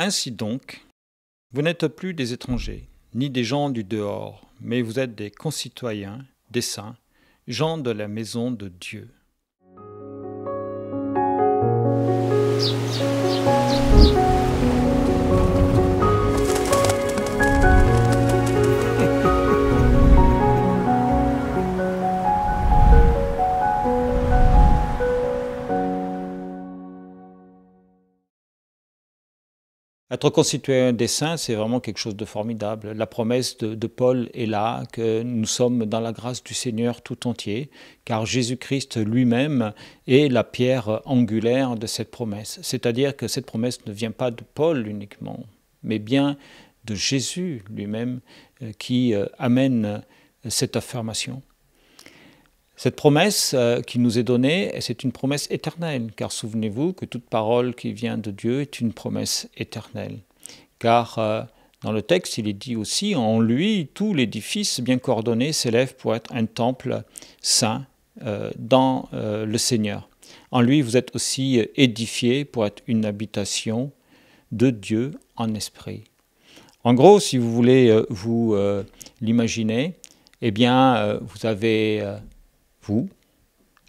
Ainsi donc, vous n'êtes plus des étrangers, ni des gens du dehors, mais vous êtes des concitoyens, des saints, gens de la maison de Dieu. Être constitué des saints, c'est vraiment quelque chose de formidable. La promesse de Paul est là, que nous sommes dans la grâce du Seigneur tout entier, car Jésus-Christ lui-même est la pierre angulaire de cette promesse. C'est-à-dire que cette promesse ne vient pas de Paul uniquement, mais bien de Jésus lui-même qui amène cette affirmation. Cette promesse qui nous est donnée, c'est une promesse éternelle, car souvenez-vous que toute parole qui vient de Dieu est une promesse éternelle. Car dans le texte, il est dit aussi, en lui, tout l'édifice bien coordonné s'élève pour être un temple saint dans le Seigneur. En lui, vous êtes aussi édifiés pour être une habitation de Dieu en esprit. En gros, si vous voulez vous l'imaginer, eh bien, vous avez vous,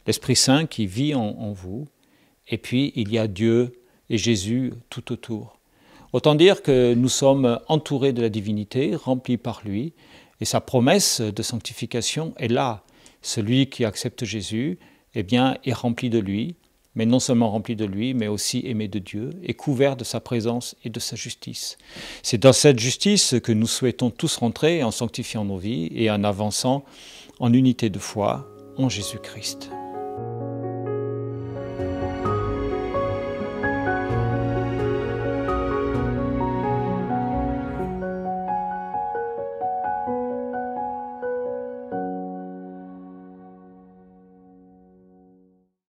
l'Esprit Saint qui vit en vous, et puis il y a Dieu et Jésus tout autour. Autant dire que nous sommes entourés de la divinité, remplis par lui, et sa promesse de sanctification est là. Celui qui accepte Jésus, eh bien, est rempli de lui, mais non seulement rempli de lui, mais aussi aimé de Dieu, et couvert de sa présence et de sa justice. C'est dans cette justice que nous souhaitons tous rentrer en sanctifiant nos vies et en avançant en unité de foi en Jésus-Christ.